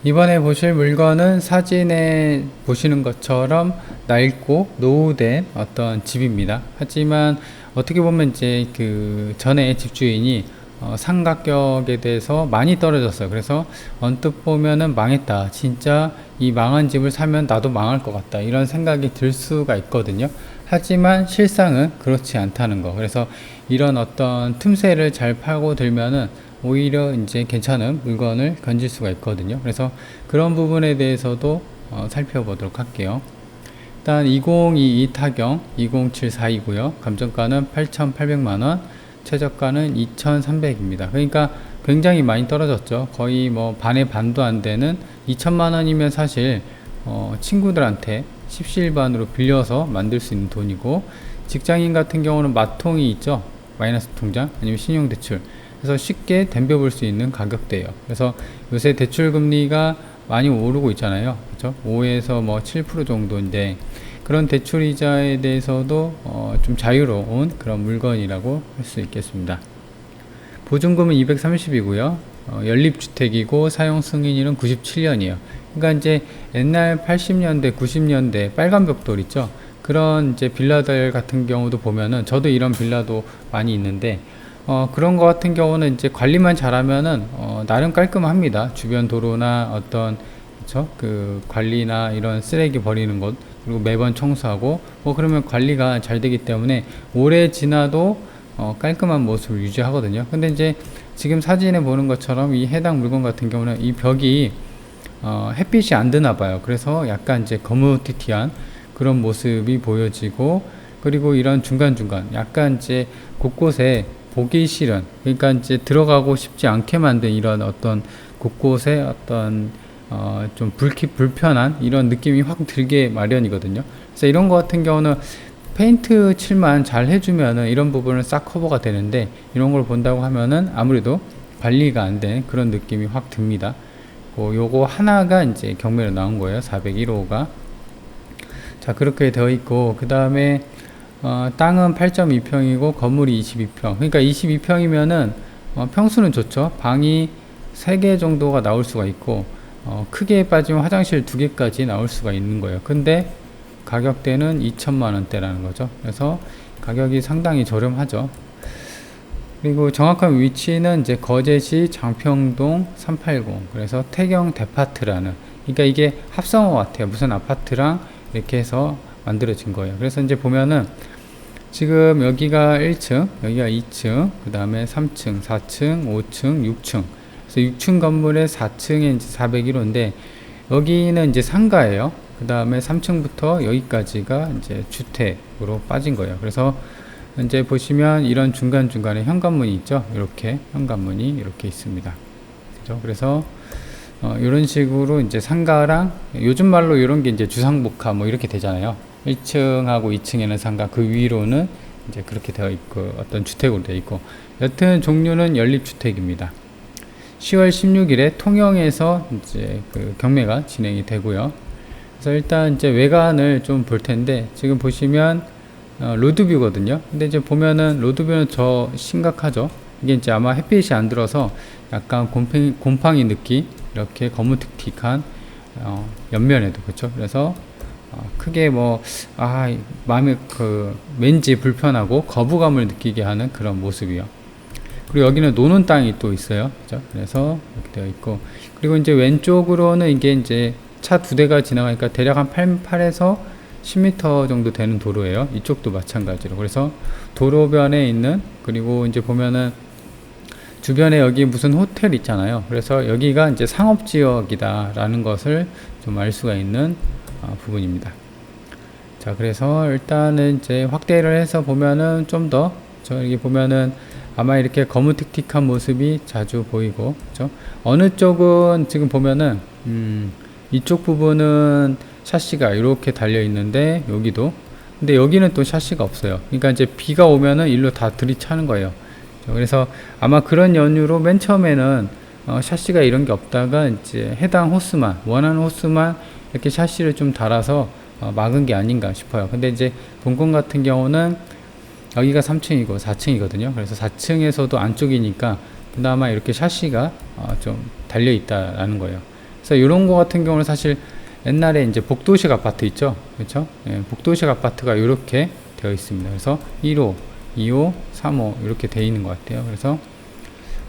이번에 보실 물건은 사진에 보시는 것처럼 낡고 노후된 어떤 집입니다. 하지만 어떻게 보면 이제 그 전에 집주인이 상 가격에 대해서 많이 떨어졌어요. 그래서 언뜻 보면은 망했다. 진짜 이 망한 집을 사면 나도 망할 것 같다. 이런 생각이 들 수가 있거든요. 하지만 실상은 그렇지 않다는 거. 그래서 이런 어떤 틈새를 잘 파고 들면은 오히려 이제 괜찮은 물건을 건질 수가 있거든요. 그래서 그런 부분에 대해서도 살펴보도록 할게요. 일단 2022 타경 20742고요. 감정가는 8,800만원, 최저가는 2,300입니다. 그러니까 굉장히 많이 떨어졌죠. 거의 뭐 반의 반도 안 되는 2천만원이면 사실 친구들한테 십시일반으로 빌려서 만들 수 있는 돈이고, 직장인 같은 경우는 마통이 있죠. 마이너스 통장 아니면 신용대출. 그래서 쉽게 덤벼볼 수 있는 가격대예요. 그래서 요새 대출 금리가 많이 오르고 있잖아요. 그렇죠? 5에서 뭐 7% 정도인데 그런 대출 이자에 대해서도 좀 자유로운 그런 물건이라고 할 수 있겠습니다. 보증금은 230이고요. 연립주택이고 사용 승인일은 97년이에요. 그러니까 이제 옛날 80년대, 90년대 빨간 벽돌 있죠. 그런 이제 빌라들 같은 경우도 보면은, 저도 이런 빌라도 많이 있는데 그런 거 같은 경우는 이제 관리만 잘하면은 나름 깔끔합니다. 주변 도로나 어떤, 그쵸? 그 관리나 이런 쓰레기 버리는 곳, 그리고 매번 청소하고 뭐 그러면 관리가 잘 되기 때문에 오래 지나도 깔끔한 모습을 유지하거든요. 근데 이제 지금 사진에 보는 것처럼 이 해당 물건 같은 경우는 이 벽이 햇빛이 안 드나 봐요. 그래서 약간 이제 거무튀튀한 그런 모습이 보여지고, 그리고 이런 중간중간 약간 이제 곳곳에 보기 싫은, 그러니까 이제 들어가고 싶지 않게 만든 이런 어떤 곳곳에 어떤 좀 불편한 이런 느낌이 확 들게 마련이거든요. 그래서 이런 거 같은 경우는 페인트 칠만 잘 해주면은 이런 부분은 싹 커버가 되는데, 이런 걸 본다고 하면은 아무래도 관리가 안 된 그런 느낌이 확 듭니다. 요거 하나가 이제 경매로 나온 거예요. 401호가. 자, 그렇게 되어 있고, 그 다음에 땅은 8.2평이고 건물이 22평. 그러니까 22평이면은 평수는 좋죠. 방이 3개 정도가 나올 수가 있고, 크게 빠지면 화장실 2개까지 나올 수가 있는 거예요. 근데 가격대는 2천만원대라는 거죠. 그래서 가격이 상당히 저렴하죠. 그리고 정확한 위치는 이제 거제시 장평동 380, 그래서 태경 데파트라는, 그러니까 이게 합성어 같아요. 무슨 아파트랑 이렇게 해서 만들어진 거예요. 그래서 이제 보면은 지금 여기가 1층, 여기가 2층, 그 다음에 3층, 4층, 5층, 6층. 그래서 6층 건물의 4층에 이제 401호인데, 여기는 이제 상가예요. 그 다음에 3층부터 여기까지가 이제 주택으로 빠진 거예요. 그래서 이제 보시면 이런 중간중간에 현관문이 있죠. 이렇게 현관문이 이렇게 있습니다. 그죠? 그래서 이런 식으로 이제 상가랑, 요즘 말로 이런 게 이제 주상복합 뭐 이렇게 되잖아요. 1층하고 2층에는 상가, 그 위로는 이제 그렇게 되어 있고 어떤 주택으로 되어 있고, 여튼 종류는 연립주택입니다. 10월 16일에 통영에서 이제 그 경매가 진행이 되고요. 그래서 일단 이제 외관을 좀 볼 텐데, 지금 보시면 로드뷰거든요. 근데 이제 보면은 로드뷰는 저 심각하죠. 이게 이제 아마 햇빛이 안 들어서 약간 곰팡이 느낌, 이렇게 거무튀튀한 옆면에도, 그렇죠. 그래서 크게 뭐 마음에 왠지 불편하고 거부감을 느끼게 하는 그런 모습이요. 그리고 여기는 노는 땅이 또 있어요. 그죠? 그래서 이렇게 되어 있고, 그리고 이제 왼쪽으로는 이게 이제 차 2대가 지나가니까 대략 한 8에서 10m 정도 되는 도로예요. 이쪽도 마찬가지로. 그래서 도로변에 있는, 그리고 이제 보면은 주변에 여기 무슨 호텔 있잖아요. 그래서 여기가 이제 상업지역이다 라는 것을 좀 알 수가 있는 부분입니다. 자, 그래서 일단은 이제 확대를 해서 보면은 좀 더, 여기 보면은 아마 이렇게 거무튀튀한 모습이 자주 보이고, 그렇죠? 어느 쪽은 지금 보면은 이쪽 부분은 샤시가 이렇게 달려 있는데, 여기도, 근데 여기는 또 샤시가 없어요. 그러니까 이제 비가 오면은 일로 다 들이차는 거예요. 그래서 아마 그런 연유로 맨 처음에는 샤시가 이런 게 없다가 이제 해당 호스만, 원하는 호스만 이렇게 샤시를 좀 달아서 막은 게 아닌가 싶어요. 근데 이제 본건 같은 경우는 여기가 3층이고 4층이거든요. 그래서 4층에서도 안쪽이니까 그나마 이렇게 샤시가 좀 달려 있다라는 거예요. 그래서 이런 거 같은 경우는 사실 옛날에 이제 복도식 아파트 있죠, 그렇죠? 예, 복도식 아파트가 이렇게 되어 있습니다. 그래서 1호, 2호, 3호 이렇게 되어 있는 것 같아요. 그래서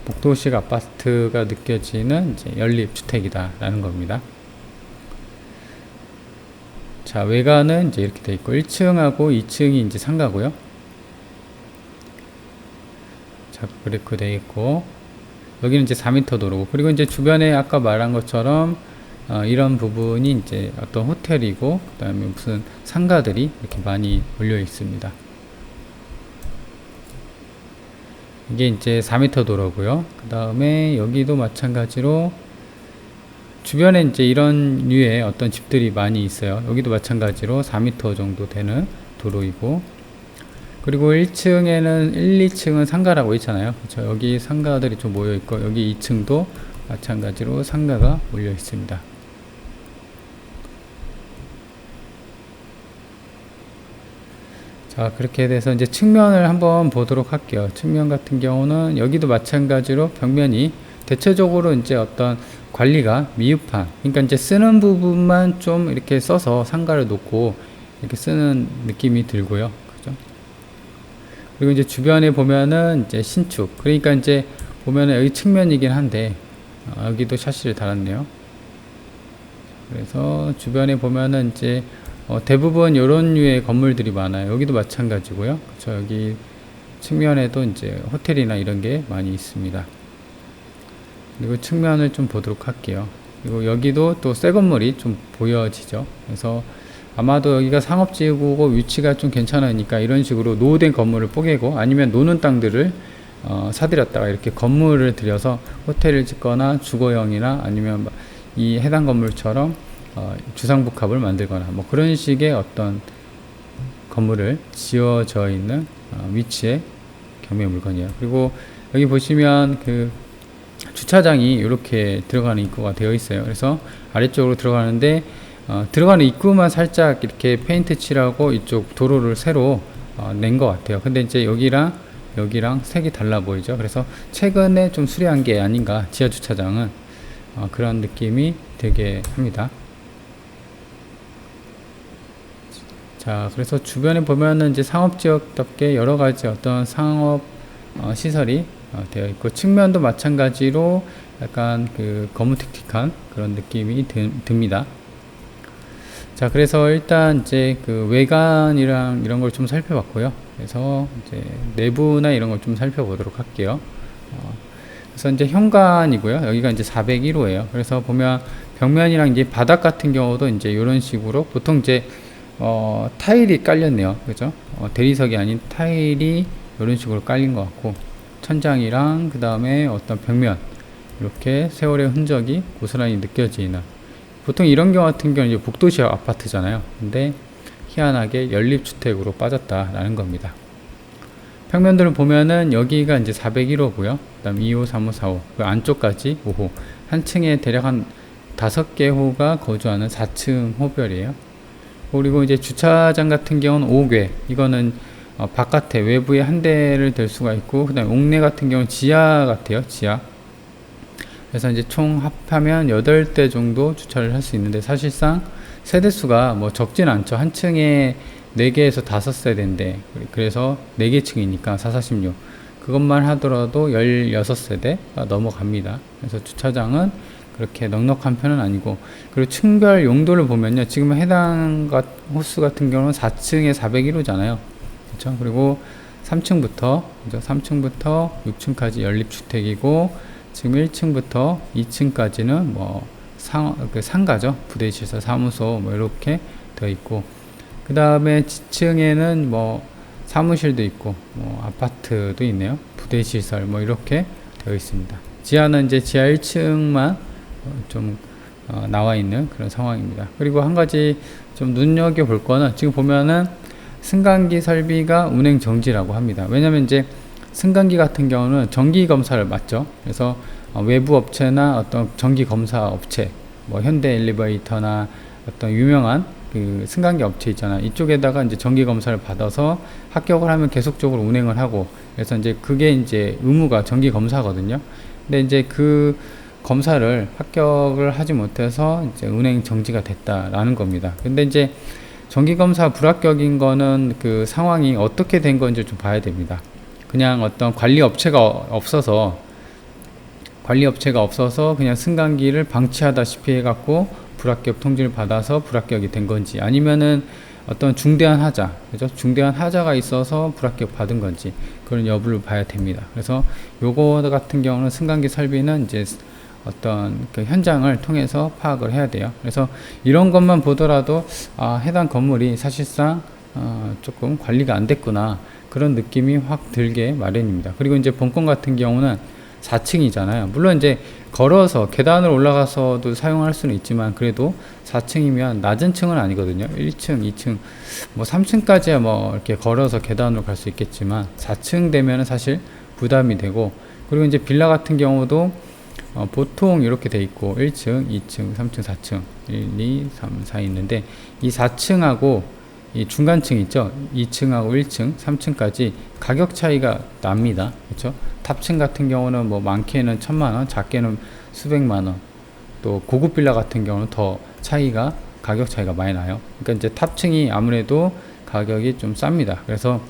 복도식 아파트가 느껴지는 이제 연립주택이다라는 겁니다. 자, 외관은 이제 이렇게 되어 있고 1층하고 2층이 이제 상가고요. 자, 그렇게 되어 있고 여기는 이제 4m 도로고, 그리고 이제 주변에 아까 말한 것처럼 이런 부분이 이제 어떤 호텔이고, 그 다음에 무슨 상가들이 이렇게 많이 몰려 있습니다. 이게 이제 4m 도로고요. 그 다음에 여기도 마찬가지로 주변에 이제 이런 류의 어떤 집들이 많이 있어요. 여기도 마찬가지로 4m 정도 되는 도로이고, 그리고 1층에는 1, 2층은 상가라고 있잖아요. 그렇죠? 여기 상가들이 좀 모여 있고, 여기 2층도 마찬가지로 상가가 몰려 있습니다. 자, 그렇게 돼서 이제 측면을 한번 보도록 할게요. 측면 같은 경우는 여기도 마찬가지로 벽면이 대체적으로 이제 어떤 관리가 미흡한, 그러니까 이제 쓰는 부분만 좀 이렇게 써서 상가를 놓고 이렇게 쓰는 느낌이 들고요. 그죠? 그리고 이제 주변에 보면은 이제 신축, 그러니까 이제 보면은 여기 측면이긴 한데 여기도 샤시를 달았네요. 그래서 주변에 보면은 이제 대부분 이런 류의 건물들이 많아요. 여기도 마찬가지고요. 그렇죠? 여기 측면에도 이제 호텔이나 이런 게 많이 있습니다. 그리고 측면을 좀 보도록 할게요. 그리고 여기도 또 새 건물이 좀 보여지죠. 그래서 아마도 여기가 상업지구고 위치가 좀 괜찮으니까 이런 식으로 노후된 건물을 뽀개고, 아니면 노는 땅들을 사들였다가 이렇게 건물을 들여서 호텔을 짓거나 주거용이나 아니면 이 해당 건물처럼 주상복합을 만들거나 뭐 그런 식의 어떤 건물을 지어져 있는 위치의 경매 물건이에요. 그리고 여기 보시면 그 주차장이 이렇게 들어가는 입구가 되어 있어요. 그래서 아래쪽으로 들어가는데 들어가는 입구만 살짝 이렇게 페인트 칠하고 이쪽 도로를 새로 낸 것 같아요. 근데 이제 여기랑 색이 달라 보이죠. 그래서 최근에 좀 수리한 게 아닌가, 지하 주차장은 그런 느낌이 들게 합니다. 자, 그래서 주변에 보면은 이제 상업지역답게 여러 가지 어떤 상업 시설이 되어 있고, 측면도 마찬가지로 약간 그 거무틱틱한 그런 느낌이 듭니다. 자, 그래서 일단 이제 그 외관이랑 이런 걸 좀 살펴봤고요. 그래서 이제 내부나 이런 걸 좀 살펴보도록 할게요. 그래서 이제 현관이고요. 여기가 이제 401호예요. 그래서 보면 벽면이랑 이제 바닥 같은 경우도 이제 이런 식으로 보통 이제 타일이 깔렸네요. 그죠? 대리석이 아닌 타일이 이런 식으로 깔린 것 같고, 천장이랑 그 다음에 어떤 벽면 이렇게 세월의 흔적이 고스란히 느껴지는, 보통 이런 경우 같은 경우는 이제 복도시형 아파트잖아요. 근데 희한하게 연립주택으로 빠졌다라는 겁니다. 평면들을 보면은 여기가 이제 401호고요. 그 다음 2호, 3호, 4호, 그 안쪽까지 5호. 한 층에 대략 한 5개 호가 거주하는 4층 호별이에요. 그리고 이제 주차장 같은 경우는 5개. 이거는 바깥에 외부에 한 대를 댈 수가 있고, 그 다음에 옥내 같은 경우는 지하 같아요. 지하. 그래서 이제 총 합하면 8대 정도 주차를 할 수 있는데, 사실상 세대수가 뭐 적진 않죠. 한 층에 4개에서 5세대인데, 그래서 4개 층이니까 4, 46. 그것만 하더라도 16세대가 넘어갑니다. 그래서 주차장은 그렇게 넉넉한 편은 아니고, 그리고 층별 용도를 보면요, 지금 해당 호수 같은 경우는 4층에 401호잖아요. 그렇죠? 그리고 3층부터 6층까지 연립주택이고, 지금 1층부터 2층까지는 뭐 상가죠. 부대시설, 사무소 뭐 이렇게 되어 있고, 그 다음에 지층에는 뭐 사무실도 있고, 뭐 아파트도 있네요. 부대시설 뭐 이렇게 되어 있습니다. 지하는 이제 지하 1층만 좀 나와 있는 그런 상황입니다. 그리고 한 가지 좀 눈여겨볼 거는, 지금 보면은 승강기 설비가 운행 정지라고 합니다. 왜냐면 이제 승강기 같은 경우는 정기 검사를 맡죠. 그래서 외부 업체나 어떤 정기 검사 업체, 뭐 현대 엘리베이터나 어떤 유명한 그 승강기 업체 있잖아. 이쪽에다가 이제 정기 검사를 받아서 합격을 하면 계속적으로 운행을 하고, 그래서 이제 그게 이제 의무가 정기 검사거든요. 근데 이제 그 검사를 합격을 하지 못해서 이제 은행 정지가 됐다라는 겁니다. 근데 이제 정기검사 불합격인 거는 그 상황이 어떻게 된 건지 좀 봐야 됩니다. 그냥 어떤 관리 업체가 없어서 그냥 승강기를 방치하다시피 해갖고 불합격 통지를 받아서 불합격이 된 건지, 아니면은 어떤 중대한 하자, 그죠? 중대한 하자가 있어서 불합격 받은 건지, 그런 여부를 봐야 됩니다. 그래서 요거 같은 경우는 승강기 설비는 이제 어떤 그 현장을 통해서 파악을 해야 돼요. 그래서 이런 것만 보더라도 해당 건물이 사실상 조금 관리가 안 됐구나, 그런 느낌이 확 들게 마련입니다. 그리고 이제 본건 같은 경우는 4층이잖아요. 물론 이제 걸어서 계단으로 올라가서도 사용할 수는 있지만, 그래도 4층이면 낮은 층은 아니거든요. 1층, 2층, 뭐 3층까지야 뭐 이렇게 걸어서 계단으로 갈 수 있겠지만, 4층 되면은 사실 부담이 되고, 그리고 이제 빌라 같은 경우도 보통 이렇게 돼 있고 1층, 2층, 3층, 4층, 1, 2, 3, 4 있는데, 이 4층하고 이 중간층 있죠? 2층하고 1층, 3층까지 가격 차이가 납니다. 그렇죠? 탑층 같은 경우는 뭐 많게는 1000만원, 작게는 수백만원, 또 고급 빌라 같은 경우는 더 가격 차이가 많이 나요. 그러니까 이제 탑층이 아무래도 가격이 좀 쌉니다. 그래서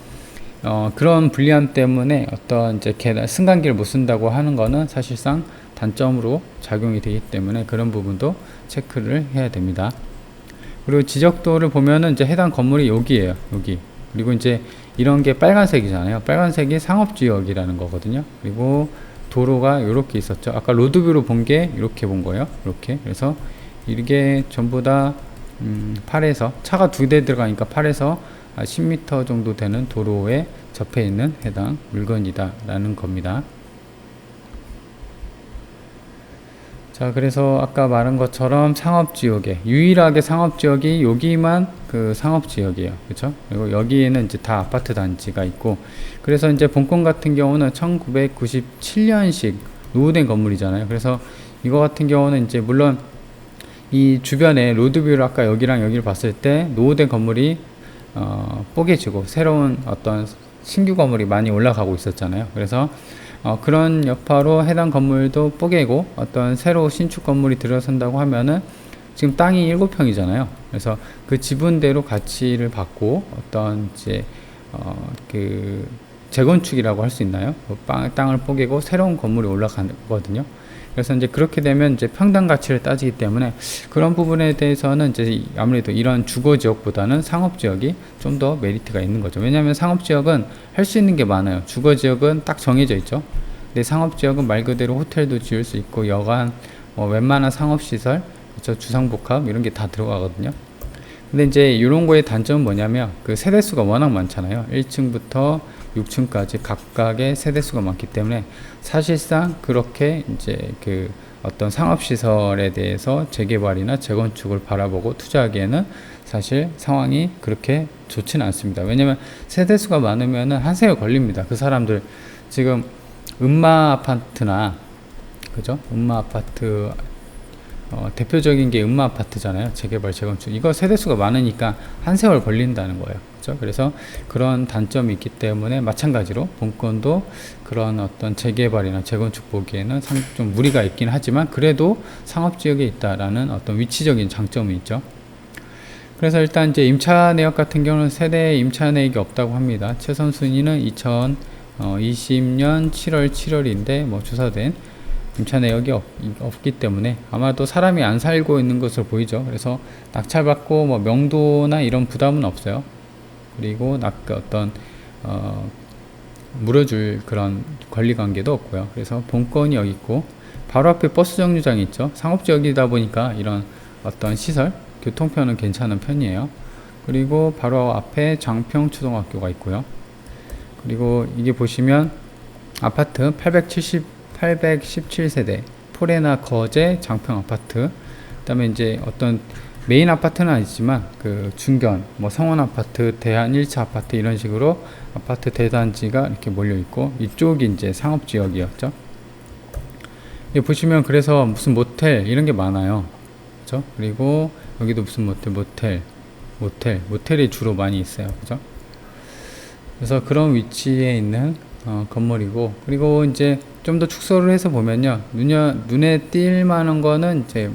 그런 불리함 때문에 어떤 이제 승강기를 못 쓴다고 하는 거는 사실상 단점으로 작용이 되기 때문에, 그런 부분도 체크를 해야 됩니다. 그리고 지적도를 보면은 이제 해당 건물이 여기에요, 여기. 그리고 이제 이런 게 빨간색이잖아요. 빨간색이 상업지역이라는 거거든요. 그리고 도로가 이렇게 있었죠. 아까 로드뷰로 본 게 이렇게 본 거예요. 이렇게. 그래서 이게 전부 다 8에서 차가 2대 들어가니까 8에서 10m 정도 되는 도로에 접해 있는 해당 물건이다 라는 겁니다. 자, 그래서 아까 말한 것처럼 상업지역에 유일하게 상업지역이 여기만 그 상업지역이에요. 그렇죠? 그리고 여기에는 이제 다 아파트 단지가 있고, 그래서 이제 본건 같은 경우는 1997년식 노후된 건물이잖아요. 그래서 이거 같은 경우는 이제 물론 이 주변에 로드뷰를 아까 여기랑 여기를 봤을 때 노후된 건물이 뽀개지고 새로운 어떤 신규 건물이 많이 올라가고 있었잖아요. 그래서 그런 여파로 해당 건물도 뽀개고 어떤 새로 신축 건물이 들어선다고 하면은 지금 땅이 7평이잖아요. 그래서 그 지분대로 가치를 받고 어떤 이제 그 재건축이라고 할 수 있나요? 땅을 뽀개고 새로운 건물이 올라가거든요. 그래서 이제 그렇게 되면 이제 평당 가치를 따지기 때문에, 그런 부분에 대해서는 이제 아무래도 이런 주거 지역보다는 상업 지역이 좀 더 메리트가 있는 거죠. 왜냐하면 상업 지역은 할 수 있는 게 많아요. 주거 지역은 딱 정해져 있죠. 근데 상업 지역은 말 그대로 호텔도 지을 수 있고, 여관, 웬만한 상업 시설, 그렇죠? 주상복합 이런 게 다 들어가거든요. 근데 이제 이런 거의 단점은 뭐냐면 그 세대수가 워낙 많잖아요. 1층부터 6층까지 각각의 세대수가 많기 때문에 사실상 그렇게 이제 그 어떤 상업시설에 대해서 재개발이나 재건축을 바라보고 투자하기에는 사실 상황이 그렇게 좋지는 않습니다. 왜냐면 세대수가 많으면은 한 세월 걸립니다. 그 사람들 지금 음마 아파트나, 그죠? 음마 아파트 대표적인 게 음마 아파트잖아요. 재개발, 재건축. 이거 세대수가 많으니까 한 세월 걸린다는 거예요. 그렇죠? 그래서 그런 단점이 있기 때문에 마찬가지로 본건도 그런 어떤 재개발이나 재건축 보기에는 좀 무리가 있긴 하지만, 그래도 상업지역에 있다라는 어떤 위치적인 장점이 있죠. 그래서 일단 이제 임차 내역 같은 경우는 세대 임차 내역이 없다고 합니다. 최선 순위는 2020년 7월 7월인데 뭐 주사된 임차 내역이 없기 때문에 아마도 사람이 안 살고 있는 것으로 보이죠. 그래서 낙찰받고 뭐 명도나 이런 부담은 없어요. 그리고 어떤 물어줄 그런 관리 관계도 없고요. 그래서 본건이 여기 있고, 바로 앞에 버스 정류장이 있죠. 상업지역이다 보니까 이런 어떤 시설, 교통편은 괜찮은 편이에요. 그리고 바로 앞에 장평초등학교가 있고요. 그리고 이게 보시면 아파트 817세대 포레나 거제 장평 아파트, 그 다음에 이제 어떤 메인 아파트는 아니지만 그 중견 뭐 성원 아파트, 대한 1차 아파트 이런 식으로 아파트 대단지가 이렇게 몰려 있고, 이쪽이 이제 상업 지역이었죠. 여기 보시면 그래서 무슨 모텔 이런 게 많아요. 그죠? 그리고 여기도 무슨 모텔이 주로 많이 있어요. 그죠? 그래서 그런 위치에 있는 건물이고, 그리고 이제 좀 더 축소를 해서 보면요, 눈에 띌 만한 거는 이제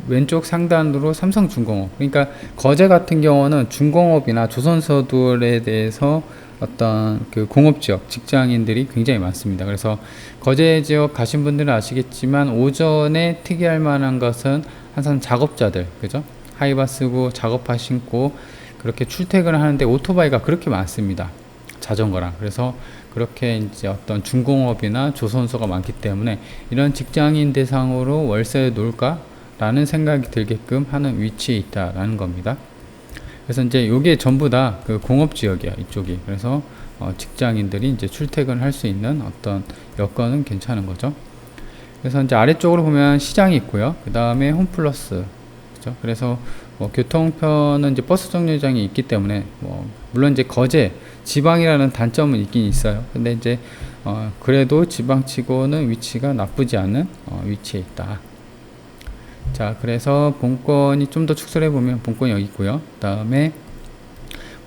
왼쪽 상단으로 삼성중공업, 그러니까 거제 같은 경우는 중공업이나 조선소들에 대해서 어떤 그 공업지역 직장인들이 굉장히 많습니다. 그래서 거제 지역 가신 분들은 아시겠지만 오전에 특이할 만한 것은 항상 작업자들, 그죠? 하이바 쓰고 작업화 신고 그렇게 출퇴근을 하는데 오토바이가 그렇게 많습니다. 자전거랑. 그래서 그렇게 이제 어떤 중공업이나 조선소가 많기 때문에 이런 직장인 대상으로 월세에 놓을까? 라는 생각이 들게끔 하는 위치에 있다라는 겁니다. 그래서 이제 요게 전부 다 그 공업지역이야, 이쪽이. 그래서 직장인들이 이제 출퇴근을 할 수 있는 어떤 여건은 괜찮은 거죠. 그래서 이제 아래쪽으로 보면 시장이 있고요. 그 다음에 홈플러스. 그죠? 그래서 교통편은 이제 버스 정류장이 있기 때문에 물론 이제 거제 지방이라는 단점은 있긴 있어요. 근데 이제 그래도 지방치고는 위치가 나쁘지 않은 위치에 있다. 자, 그래서 본권이 좀 더 축소를 해보면 본권이 여기 있고요. 그 다음에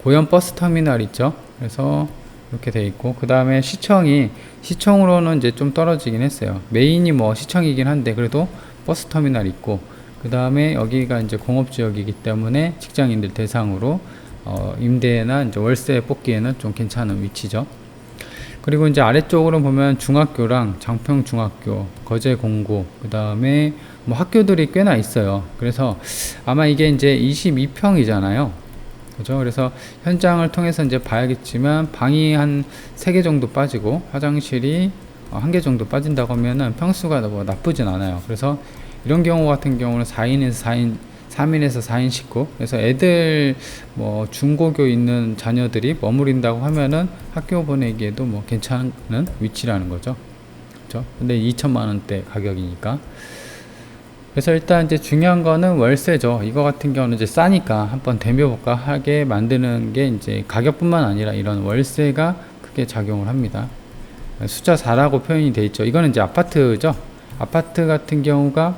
고현 버스 터미널 있죠. 그래서 이렇게 돼 있고, 그 다음에 시청으로는 이제 좀 떨어지긴 했어요. 메인이 시청이긴 한데 그래도 버스 터미널 있고, 그 다음에 여기가 이제 공업지역이기 때문에 직장인들 대상으로 임대나 이제 월세 뽑기에는 좀 괜찮은 위치죠. 그리고 이제 아래쪽으로 보면 중학교랑 장평중학교, 거제공고, 그 다음에 학교들이 꽤나 있어요. 그래서 아마 이게 이제 22평이잖아요. 그죠? 그래서 현장을 통해서 이제 봐야겠지만 방이 한 3개 정도 빠지고 화장실이 1개 정도 빠진다고 하면은 평수가 나쁘진 않아요. 그래서 이런 경우 같은 경우는 3인에서 4인 식구. 그래서 애들 중고교 있는 자녀들이 머무른다고 하면은 학교 보내기에도 괜찮은 위치라는 거죠. 그렇죠? 근데 2천만 원대 가격이니까. 그래서 일단 이제 중요한 거는 월세죠. 이거 같은 경우는 이제 싸니까 한번 대묘볼까 하게 만드는 게 이제 가격뿐만 아니라 이런 월세가 크게 작용을 합니다. 숫자 4라고 표현이 돼 있죠. 이거는 이제 아파트죠. 아파트 같은 경우가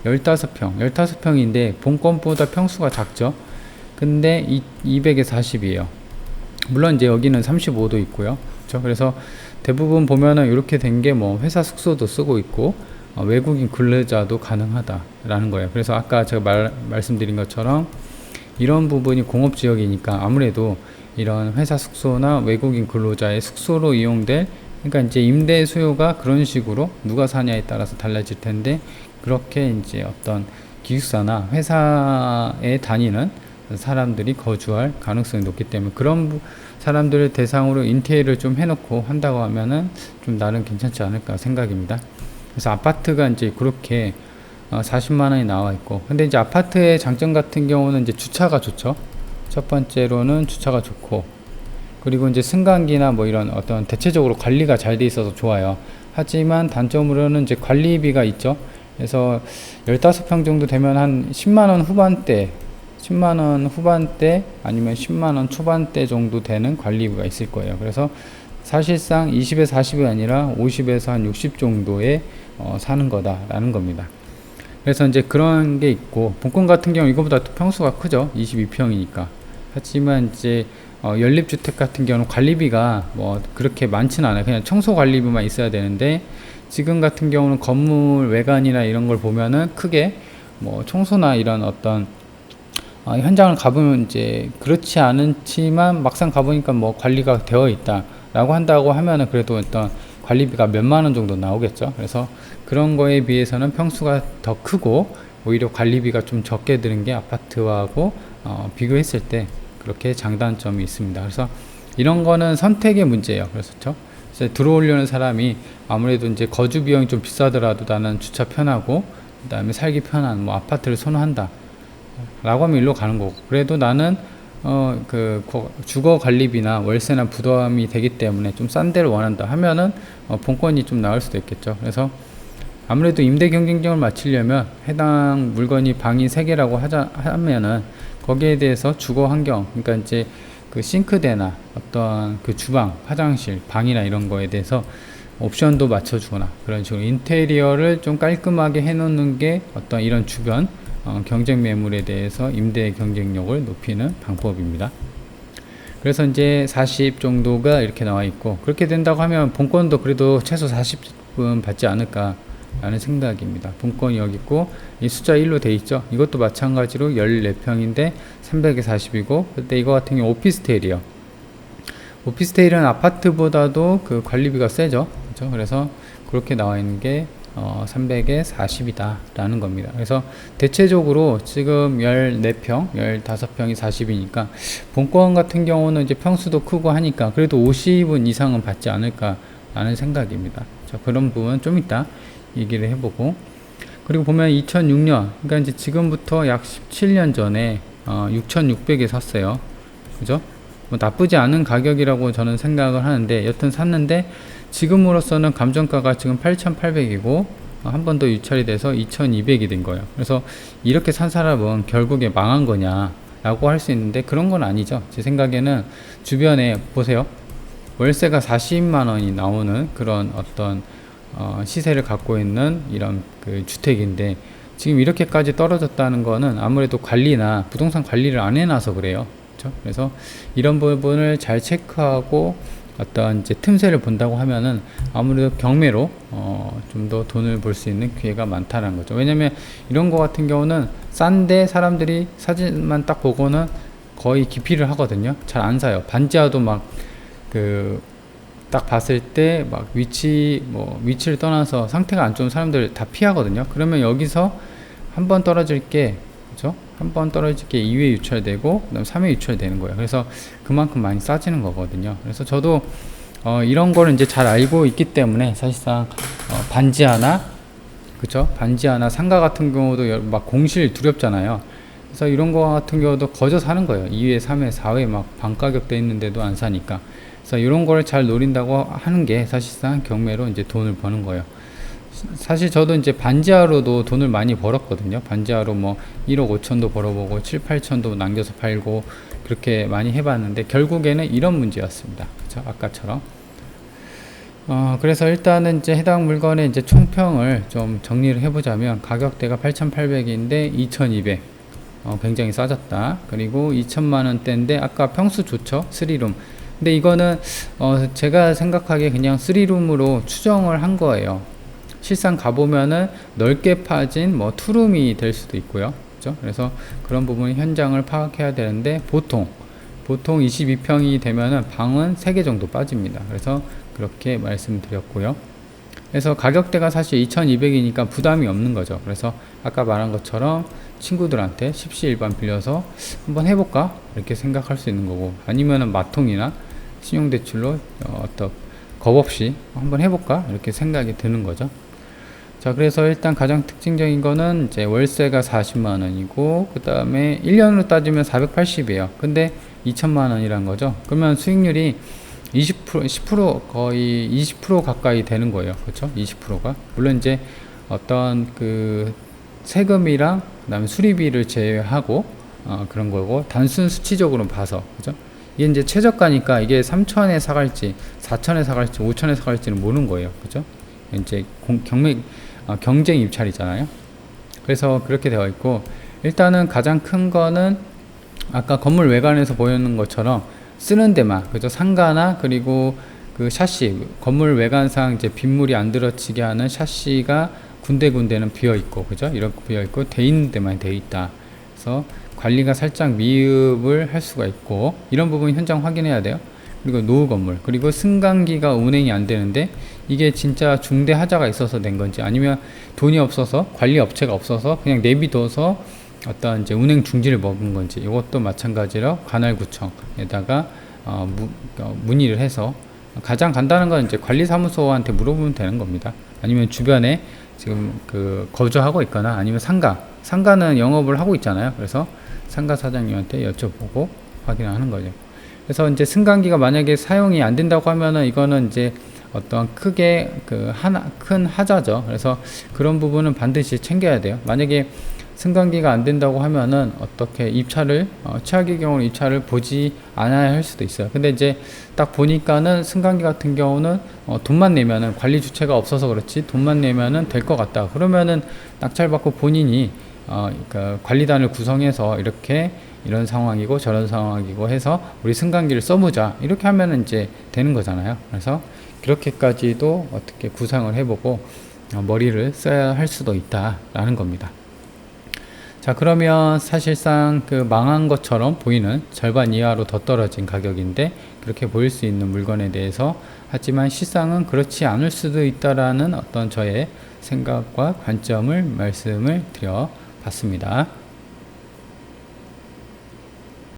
15평인데 본권보다 평수가 작죠. 근데 200에 40이에요. 물론 이제 여기는 35도 있고요. 그렇죠? 그래서 대부분 보면은 이렇게 된 게 회사 숙소도 쓰고 있고 외국인 근로자도 가능하다라는 거예요. 그래서 아까 제가 말씀드린 것처럼 이런 부분이 공업지역이니까 아무래도 이런 회사 숙소나 외국인 근로자의 숙소로 이용될, 그러니까 이제 임대 수요가 그런 식으로 누가 사냐에 따라서 달라질 텐데, 그렇게 이제 어떤 기숙사나 회사에 다니는 사람들이 거주할 가능성이 높기 때문에 그런 사람들을 대상으로 인테리어를 좀 해놓고 한다고 하면은 좀 나름 괜찮지 않을까 생각입니다. 그래서 아파트가 이제 그렇게 40만 원이 나와 있고, 근데 이제 아파트의 장점 같은 경우는 이제 주차가 좋죠. 첫 번째로는 주차가 좋고, 그리고 이제 승강기나 이런 어떤 대체적으로 관리가 잘 돼 있어서 좋아요. 하지만 단점으로는 이제 관리비가 있죠. 그래서 15평 정도 되면 한 10만원 후반대 아니면 10만원 초반대 정도 되는 관리비가 있을 거예요. 그래서 사실상 20에서 40이 아니라 50에서 한 60 정도에 사는 거다라는 겁니다. 그래서 이제 그런 게 있고, 본권 같은 경우 이거보다 또 평수가 크죠. 22평이니까. 하지만 이제 연립주택 같은 경우는 관리비가 그렇게 많지는 않아요. 그냥 청소 관리비만 있어야 되는데, 지금 같은 경우는 건물 외관이나 이런 걸 보면은 크게 청소나 이런 어떤 현장을 가보면 이제 그렇지 않지만 막상 가보니까 관리가 되어 있다 라고 한다고 하면은 그래도 어떤 관리비가 몇만 원 정도 나오겠죠. 그래서 그런 거에 비해서는 평수가 더 크고 오히려 관리비가 좀 적게 드는 게 아파트하고 비교했을 때 그렇게 장단점이 있습니다. 그래서 이런 거는 선택의 문제예요. 그래서 들어오려는 사람이 아무래도 이제 거주 비용이 좀 비싸더라도 나는 주차 편하고 그 다음에 살기 편한 아파트를 선호한다 라고 하면 일로 가는 거고, 그래도 나는 주거 관리비나 월세나 부담이 되기 때문에 좀 싼 데를 원한다 하면은 본권이 좀 나을 수도 있겠죠. 그래서 아무래도 임대 경쟁력을 맞추려면 해당 물건이 방이 3개라고 하면은 거기에 대해서 주거 환경, 그러니까 이제 그 싱크대나 어떤 그 주방, 화장실, 방이나 이런 거에 대해서 옵션도 맞춰주거나 그런 식으로 인테리어를 좀 깔끔하게 해놓는 게 어떤 이런 주변 경쟁 매물에 대해서 임대 경쟁력을 높이는 방법입니다. 그래서 이제 40 정도가 이렇게 나와 있고, 그렇게 된다고 하면 본권도 그래도 최소 40은 받지 않을까 라는 생각입니다. 본권이 여기 있고 이 숫자 1로 돼 있죠. 이것도 마찬가지로 14평인데 300에 40이고, 근데 이거 같은 경우 오피스텔이요. 오피스텔은 아파트보다도 그 관리비가 세죠. 그렇죠? 그래서 그렇게 나와 있는 게 300에 40이다 라는 겁니다. 그래서 대체적으로 지금 14평, 15평이 40이니까 본권 같은 경우는 이제 평수도 크고 하니까 그래도 50은 이상은 받지 않을까 라는 생각입니다. 자, 그런 부분 좀 이따 얘기를 해보고, 그리고 보면 2006년, 그러니까 이제 지금부터 약 17년 전에 6,600에 샀어요. 그죠? 뭐 나쁘지 않은 가격이라고 저는 생각을 하는데, 여튼 샀는데 지금으로서는 감정가가 지금 8,800이고 한 번 더 유찰이 돼서 2,200이 된 거예요. 그래서 이렇게 산 사람은 결국에 망한 거냐 라고 할 수 있는데, 그런 건 아니죠. 제 생각에는 주변에 보세요. 월세가 40만 원이 나오는 그런 어떤 시세를 갖고 있는 이런 그 주택인데, 지금 이렇게까지 떨어졌다는 거는 아무래도 관리나 부동산 관리를 안 해놔서 그래요. 그렇죠? 그래서 이런 부분을 잘 체크하고 어떤 이제 틈새를 본다고 하면은 아무래도 경매로 좀 더 돈을 벌 수 있는 기회가 많다는 거죠. 왜냐면 이런 거 같은 경우는 싼데 사람들이 사진만 딱 보고는 거의 기피를 하거든요. 잘 안 사요. 반지하도 막 딱 봤을 때 막 위치를 떠나서 상태가 안 좋은 사람들 다 피하거든요. 그러면 여기서 한 번 떨어질 게, 그죠? 한 번 떨어질 게 2회 유찰되고 그다음 3회 유찰되는 거예요. 그래서 그만큼 많이 싸지는 거거든요. 그래서 저도 이런 거를 이제 잘 알고 있기 때문에 사실상 반지하나, 그쵸? 반지하나 상가 같은 경우도 막 공실 두렵잖아요. 그래서 이런 거 같은 경우도 거저 사는 거예요. 2회, 3회, 4회 막 반가격 돼 있는데도 안 사니까. 그래서 이런 거를 잘 노린다고 하는 게 사실상 경매로 이제 돈을 버는 거예요. 사실 저도 이제 반지하로도 돈을 많이 벌었거든요. 반지하로 뭐 1억 5천도 벌어보고 7, 8천도 남겨서 팔고 그렇게 많이 해봤는데 결국에는 이런 문제였습니다. 그쵸? 아까처럼. 그래서 일단은 이제 해당 물건의 이제 총평을 좀 정리를 해보자면, 가격대가 8,800인데 2,200. 굉장히 싸졌다. 그리고 2천만 원대인데 아까 평수 좋죠? 3룸. 근데 이거는 제가 생각하기에 그냥 3룸으로 추정을 한 거예요. 실상 가보면은 넓게 파진 뭐 투룸이 될 수도 있고요. 그죠? 그래서 그런 부분 현장을 파악해야 되는데, 보통 22평이 되면은 방은 3개 정도 빠집니다. 그래서 그렇게 말씀드렸고요. 그래서 가격대가 사실 2200이니까 부담이 없는 거죠. 그래서 아까 말한 것처럼 친구들한테 십시일반 빌려서 한번 해볼까? 이렇게 생각할 수 있는 거고, 아니면은 마통이나 신용대출로 겁 없이 한번 해볼까? 이렇게 생각이 드는 거죠. 자, 그래서 일단 가장 특징적인 거는 이제 월세가 40만 원이고, 그 다음에 1년으로 따지면 480이에요. 근데 2천만 원이란 거죠. 그러면 수익률이 10% 거의 20% 가까이 되는 거예요. 그렇죠? 20%가. 물론 이제 어떤 그 세금이랑 그다음에 수리비를 제외하고 그런 거고, 단순 수치적으로 봐서, 그죠? 이게 이제 최저가니까 이게 3천에 사갈지 4천에 사갈지 5천에 사갈지는 모르는 거예요. 그죠? 이제 경쟁 입찰이잖아요. 그래서 그렇게 되어 있고, 일단은 가장 큰 거는 아까 건물 외관에서 보이는 것처럼 쓰는 데만, 그죠? 상가나 그리고 그 샤시, 건물 외관상 이제 빗물이 안 들어치게 하는 샤시가 군데군데는 비어 있고, 그죠? 이렇게 비어 있고 돼 있는 데만 돼 있다. 그래서 관리가 살짝 미흡을 할 수가 있고, 이런 부분 현장 확인해야 돼요. 그리고 노후 건물, 그리고 승강기가 운행이 안 되는데 이게 진짜 중대 하자가 있어서 된 건지, 아니면 돈이 없어서 관리 업체가 없어서 그냥 내비둬서 어떤 이제 운행 중지를 먹은 건지, 이것도 마찬가지로 관할구청에다가 문의를 해서, 가장 간단한 건 이제 관리사무소한테 물어보면 되는 겁니다. 아니면 주변에 지금 거주하고 있거나, 아니면 상가는 영업을 하고 있잖아요. 그래서 상가 사장님한테 여쭤보고 확인하는 거죠. 그래서 이제 승강기가 만약에 사용이 안 된다고 하면은 이거는 이제 어떤 크게 큰 하자죠. 그래서 그런 부분은 반드시 챙겨야 돼요. 만약에 승강기가 안 된다고 하면은 어떻게 입찰을 최악의 경우는 입찰을 보지 않아야 할 수도 있어요. 근데 이제 딱 보니까는 승강기 같은 경우는 돈만 내면은, 관리 주체가 없어서 그렇지 돈만 내면은 될 것 같다. 그러면은 낙찰 받고 본인이 그러니까 관리단을 구성해서 이렇게 이런 상황이고 저런 상황이고 해서 우리 승강기를 써보자 이렇게 하면은 이제 되는 거잖아요. 그래서 그렇게까지도 어떻게 구상을 해보고 머리를 써야 할 수도 있다라는 겁니다. 자, 그러면 사실상 그 망한 것처럼 보이는 절반 이하로 더 떨어진 가격인데 그렇게 보일 수 있는 물건에 대해서, 하지만 실상은 그렇지 않을 수도 있다라는 어떤 저의 생각과 관점을 말씀을 드려 봤습니다.